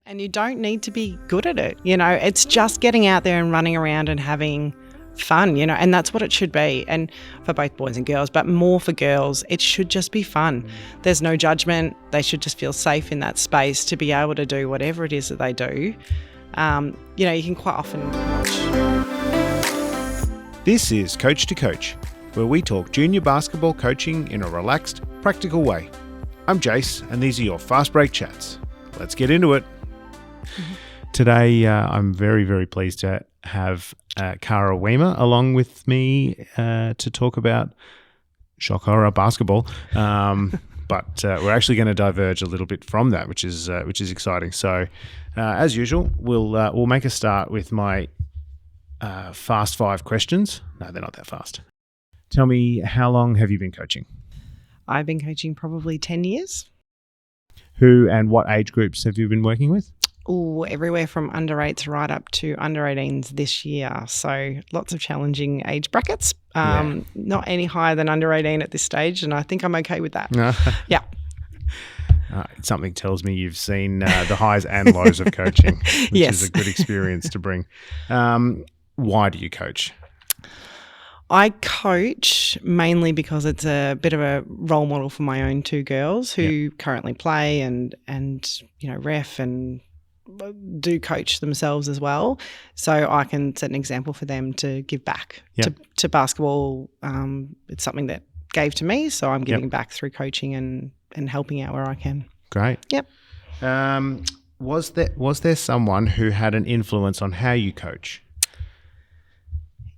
And you don't need to be good at it. You know, it's just getting out there and running around and having fun, you know, and that's what it should be. And for both boys and girls, but more for girls, it should just be fun. There's no judgment. They should just feel safe in that space to be able to do whatever it is that they do. You know, you can quite often watch. This is Coach to Coach, where we talk junior basketball coaching in a relaxed, practical way. I'm Jace, and these are your fast break chats. Let's get into it. Today, I'm very, very pleased to have Cara Weimer along with me to talk about shock horror basketball. But we're actually going to diverge a little bit from that, which is exciting. So, as usual, we'll make a start with my fast 5 questions. No, they're not that fast. Tell me, how long have you been coaching? I've been coaching probably 10 years. Who and what age groups have you been working with? Oh, everywhere from under 8s right up to under 18s this year. So lots of challenging age brackets. Not any higher than under 18 at this stage, and I think I'm okay with that. Yeah. Something tells me you've seen the highs and lows of coaching, which Yes. is a good experience to bring. Why do you coach? I coach mainly because it's a bit of a role model for my own 2 girls who currently play and you know, ref and do coach themselves as well. So I can set an example for them to give back to basketball. It's something that gave to me, so I'm giving back through coaching and helping out where I can. Great. Yep. Was there someone who had an influence on how you coach?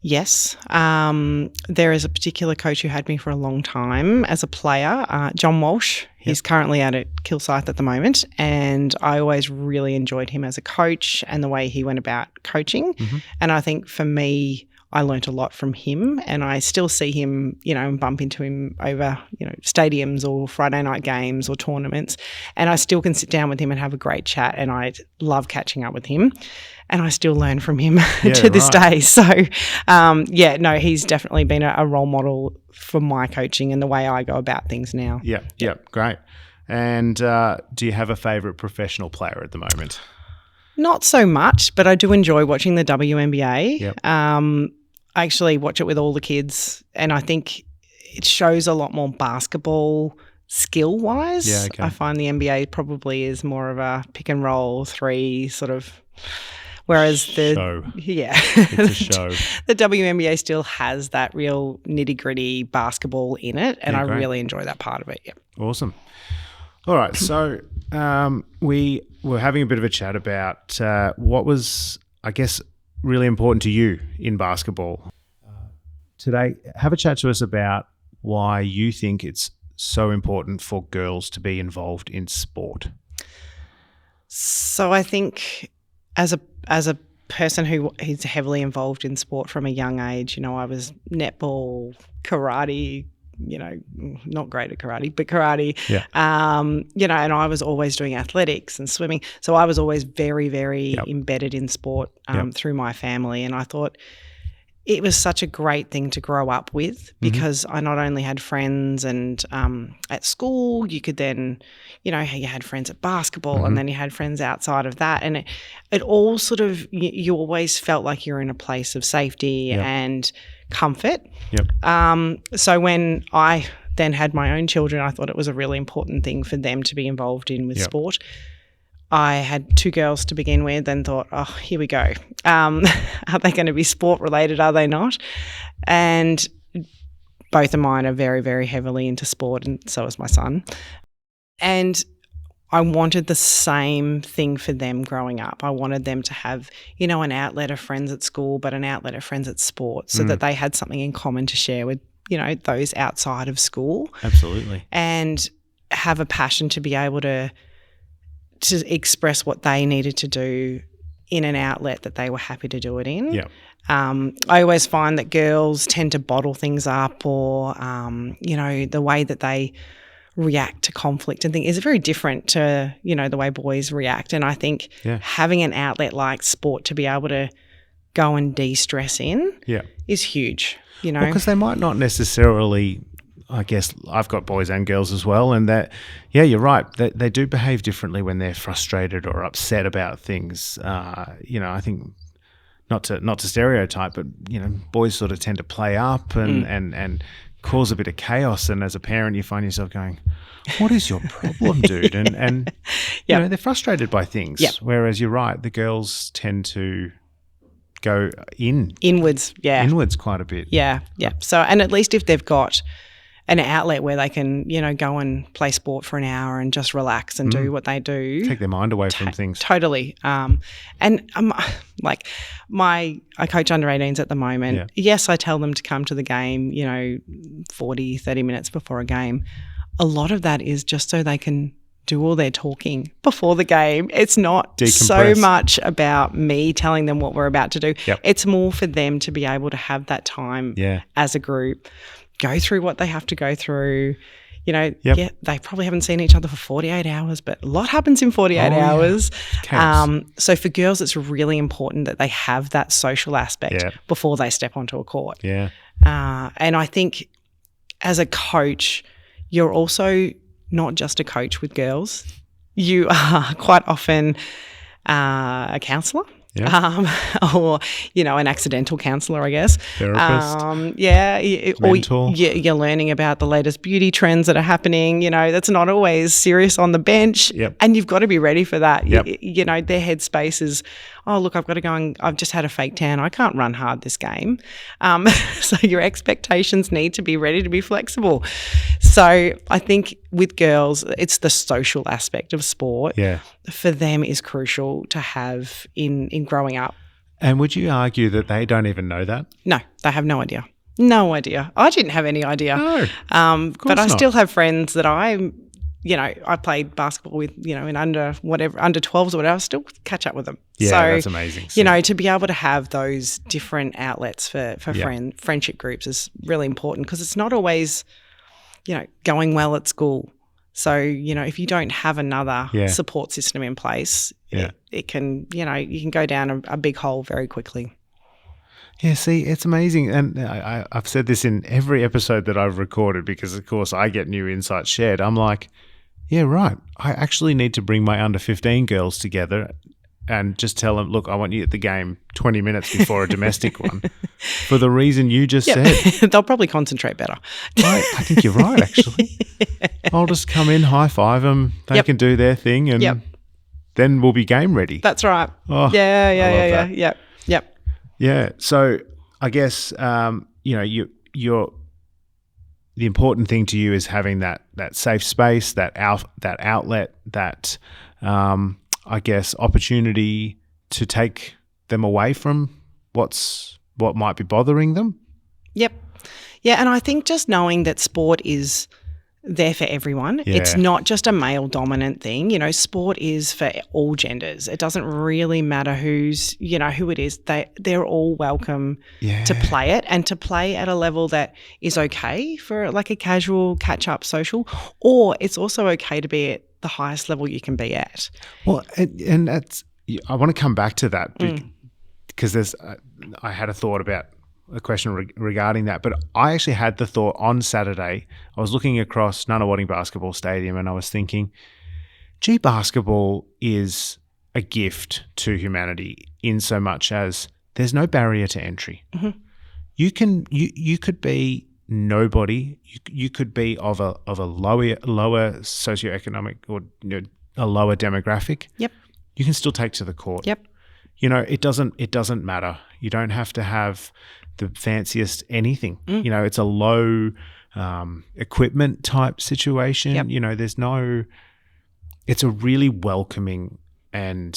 Yes. There is a particular coach who had me for a long time as a player, John Walsh. He's currently out at Kilsyth at the moment, and I always really enjoyed him as a coach and the way he went about coaching. Mm-hmm. And I think for me, I learnt a lot from him, and I still see him, you know, and bump into him over, you know, stadiums or Friday night games or tournaments, and I still can sit down with him and have a great chat, and I love catching up with him. And I still learn from him to this day. So, he's definitely been a role model for my coaching and the way I go about things now. Yeah, great. And do you have a favourite professional player at the moment? Not so much, but I do enjoy watching the WNBA. Yep. I actually watch it with all the kids, and I think it shows a lot more basketball skill-wise. Yeah, okay. I find the NBA probably is more of a pick and roll 3 sort of. Whereas show. It's a show. The WNBA still has that real nitty-gritty basketball in it, and I really enjoy that part of it. Yeah. Awesome. All right, so we were having a bit of a chat about what was, I guess, really important to you in basketball. Today, have a chat to us about why you think it's so important for girls to be involved in sport. So I think as a person who is heavily involved in sport from a young age, you know, I was netball, karate, you know, not great at karate, but karate, you know, and I was always doing athletics and swimming. So I was always very, very embedded in sport through my family. And I thought it was such a great thing to grow up with because I not only had friends and at school, you could then, you know, you had friends at basketball and then you had friends outside of that. And it all sort of, you always felt like you're in a place of safety and comfort. So when I then had my own children, I thought it was a really important thing for them to be involved in with sport. I had 2 girls to begin with and thought, oh, here we go. Are they going to be sport related? Are they not? And both of mine are very, very heavily into sport, and so is my son. And I wanted the same thing for them growing up. I wanted them to have, you know, an outlet of friends at school, but an outlet of friends at sport so that they had something in common to share with, you know, those outside of school. Absolutely. And have a passion to be able to express what they needed to do in an outlet that they were happy to do it in. Yeah. I always find that girls tend to bottle things up or, you know, the way that they react to conflict and things is very different to, you know, the way boys react. And I think having an outlet like sport to be able to go and de-stress in is huge, you know. Because they might not necessarily I guess I've got boys and girls as well, and that, yeah, you're right. They do behave differently when they're frustrated or upset about things. I think not to stereotype, but boys sort of tend to play up and cause a bit of chaos. And as a parent, you find yourself going, "What is your problem, dude?" And Yep. they're frustrated by things. Yep. Whereas you're right, the girls tend to go inwards. Yeah. inwards quite a bit. Yeah. Yeah. So, and at least if they've got an outlet where they can, go and play sport for an hour and just relax and do what they do. Take their mind away from things. Totally. I coach under 18s at the moment. Yeah. Yes, I tell them to come to the game, 40, 30 minutes before a game. A lot of that is just so they can do all their talking before the game. It's not so much about me telling them what we're about to do. Yep. It's more for them to be able to have that time as a group, go through what they have to go through. Yeah, they probably haven't seen each other for 48 hours, but a lot happens in 48 hours. So for girls, it's really important that they have that social aspect before they step onto a court. Yeah. And I think as a coach, you're also not just a coach with girls. You are quite often a counsellor. Or, an accidental counsellor, I guess. Therapist. Mentor. Or you're learning about the latest beauty trends that are happening. That's not always serious on the bench. Yep. And you've got to be ready for that. Yep. Their headspace is, oh, look, I've got to go and I've just had a fake tan. I can't run hard this game. So your expectations need to be ready to be flexible. So I think with girls, it's the social aspect of sport. Yeah. For them is crucial to have in growing up. And would you argue that they don't even know that? No, they have no idea. No idea. I didn't have any idea. No, but I still have friends that I played basketball with, in under 12s or whatever, I still catch up with them. Yeah, so, that's amazing. To be able to have those different outlets for friendship groups is really important because it's not always, going well at school. So, if you don't have another support system in place, it can, you can go down a big hole very quickly. Yeah, see, it's amazing. And I've said this in every episode that I've recorded because, of course, I get new insights shared. I'm like, yeah, right. I actually need to bring my under 15 girls together and just tell them, look, I want you at the game 20 minutes before a domestic one for the reason you just said. They'll probably concentrate better. I think you're right, actually. I'll just come in, high five them. They can do their thing and then we'll be game ready. That's right. Oh, yeah. Yep. Yeah. So I guess, you're the important thing to you is having that safe space, that outlet, that I guess opportunity to take them away from what might be bothering them. Yep. Yeah, and I think just knowing that sport is there for everyone. Yeah. It's not just a male dominant thing. Sport is for all genders. It doesn't really matter who it is. They're all welcome to play it and to play at a level that is okay for like a casual catch-up social, or it's also okay to be at the highest level you can be at. Well, and that's, I want to come back to that because I had a thought about a question regarding that, but I actually had the thought on Saturday. I was looking across Nunawading Basketball Stadium and I was thinking, gee, basketball is a gift to humanity in so much as there's no barrier to entry. Mm-hmm. You could be nobody. You could be of a lower socioeconomic or a lower demographic. Yep. You can still take to the court. Yep. It doesn't matter. You don't have to have the fanciest anything. It's a low equipment type situation. Yep. It's a really welcoming and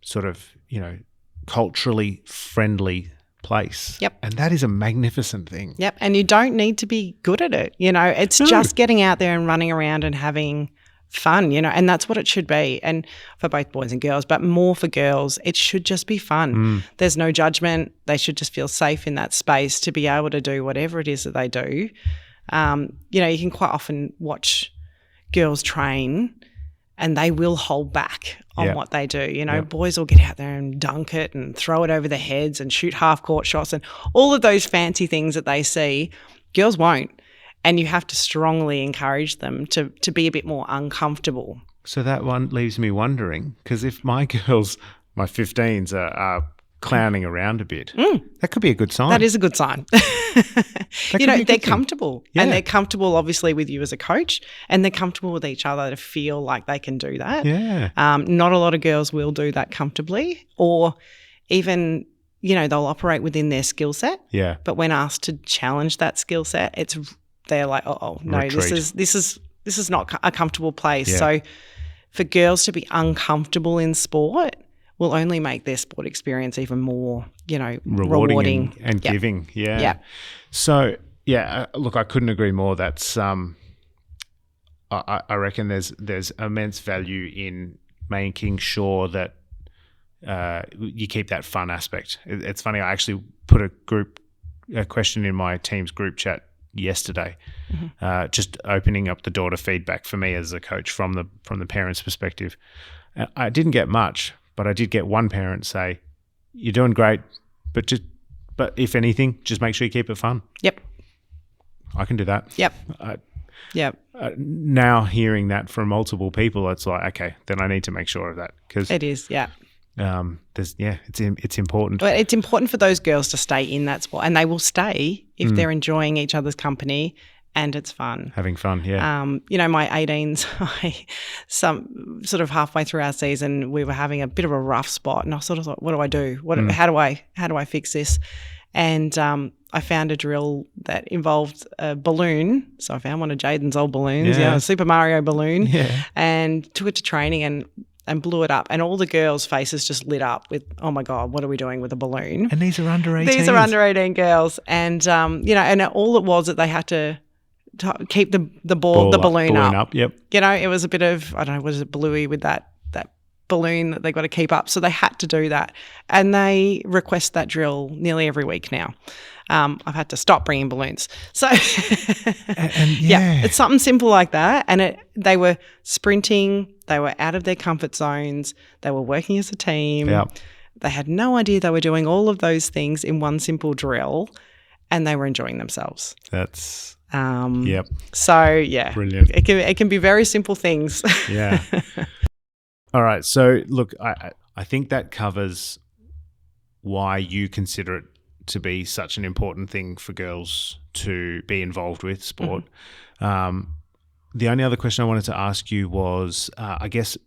sort of, culturally friendly place. Yep. And that is a magnificent thing. Yep. And you don't need to be good at it. It's just getting out there and running around and having fun, and that's what it should be. And for both boys and girls, but more for girls, it should just be fun. There's no judgment. They should just feel safe in that space to be able to do whatever it is that they do. You can quite often watch girls train and they will hold back on what they do. Boys will get out there and dunk it and throw it over their heads and shoot half-court shots and all of those fancy things that they see. Girls won't. And you have to strongly encourage them to be a bit more uncomfortable. So that one leaves me wondering, because if my girls, my 15s, are clowning around a bit, that could be a good sign. That is a good sign. They're comfortable. Yeah. And they're comfortable, obviously, with you as a coach, and they're comfortable with each other to feel like they can do that. Yeah. Not a lot of girls will do that comfortably, or even, they'll operate within their skill set. Yeah. But when asked to challenge that skill set, they're like, oh no, Retreat. this is not a comfortable place. Yeah. So for girls to be uncomfortable in sport will only make their sport experience even more, rewarding and giving. Yeah. Yeah. So look, I couldn't agree more. That's I reckon there's immense value in making sure that you keep that fun aspect. It's funny. I actually put a question in my team's group chat yesterday, just opening up the door to feedback for me as a coach from the parents' perspective. I didn't get much, but I did get one parent say, "You're doing great, but if anything, just make sure you keep it fun." Yep. I can do that. Yep. Yep. Now hearing that from multiple people, it's like, okay, then I need to make sure of that, because it is. Yeah. It's important. But it's important for those girls to stay in that sport, and they will stay if they're enjoying each other's company and it's fun. Having fun, yeah. My 18s, some sort of halfway through our season, we were having a bit of a rough spot, and I sort of thought, what do I do? How do I fix this? And I found a drill that involved a balloon. So I found one of Jaden's old balloons, a Super Mario balloon, and took it to training and blew it up. And all the girls' faces just lit up with, oh, my God, what are we doing with a balloon? And these are under 18. These are under 18 girls. And, and all it was that they had to keep the balloon up. Yep. It was a bit of, I don't know, was it bluey with that balloon that they got to keep up. So they had to do that. And they request that drill nearly every week now. I've had to stop bringing balloons. So, it's something simple like that. And they were sprinting. They were out of their comfort zones. They were working as a team. Yep. They had no idea they were doing all of those things in one simple drill, and they were enjoying themselves. That's yep. So brilliant. It can be very simple things. Yeah. All right. So look, I think that covers why you consider it to be such an important thing for girls to be involved with sport. Mm-hmm. The only other question I wanted to ask you was, I guess,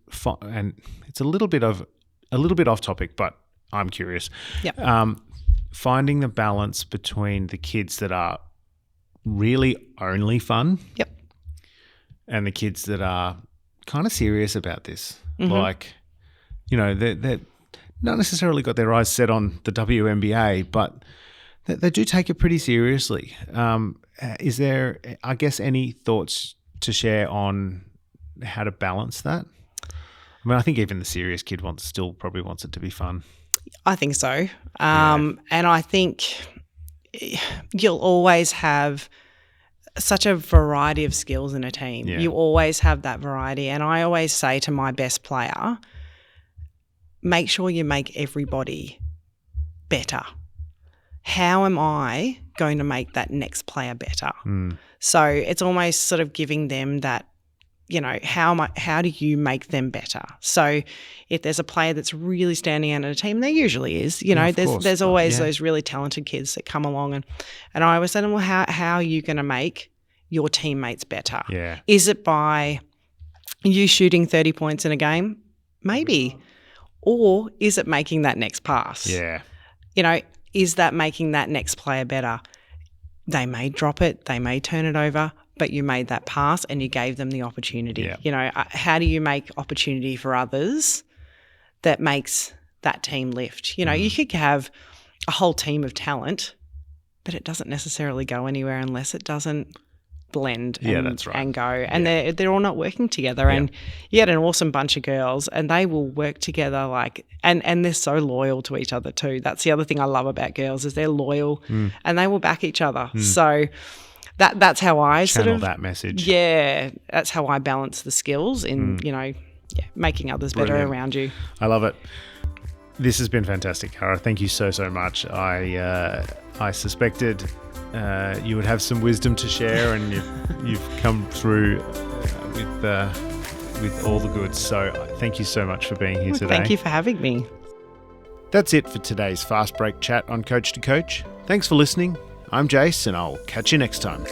and it's a little bit off topic, but I'm curious. Yeah. Finding the balance between the kids that are really only fun. Yep. And the kids that are kind of serious about this. Mm-hmm. Like, they're not necessarily got their eyes set on the WNBA, but they do take it pretty seriously. Is there, I guess, any thoughts to share on how to balance that? I mean, I think even the serious kid still probably wants it to be fun. I think so. And I think you'll always have such a variety of skills in a team. Yeah. You always have that variety. And I always say to my best player, make sure you make everybody better. How am I going to make that next player better? So it's almost sort of giving them that, how do you make them better? So if there's a player that's really standing out in a team, there usually is, there's always those really talented kids that come along, and I always say to them, well, how are you going to make your teammates better? Yeah. Is it by you shooting 30 points in a game? Maybe. Or is it making that next pass? Yeah. Is that making that next player better? They may drop it, they may turn it over, but you made that pass and you gave them the opportunity. Yeah. How do you make opportunity for others that makes that team lift? You could have a whole team of talent, but it doesn't necessarily go anywhere unless it doesn't blend that's right. and go. And they're all not working together. And you had an awesome bunch of girls, and they will work together and they're so loyal to each other too. That's the other thing I love about girls is they're loyal and they will back each other. So that's how I channel that message. Yeah, that's how I balance the skills in, making others better around you. I love it. This has been fantastic, Cara. Thank you so much. I suspected you would have some wisdom to share, and you've come through with all the goods. So thank you so much for being here today. Thank you for having me. That's it for today's Fast Break chat on Coach to Coach. Thanks for listening. I'm Jace, and I'll catch you next time.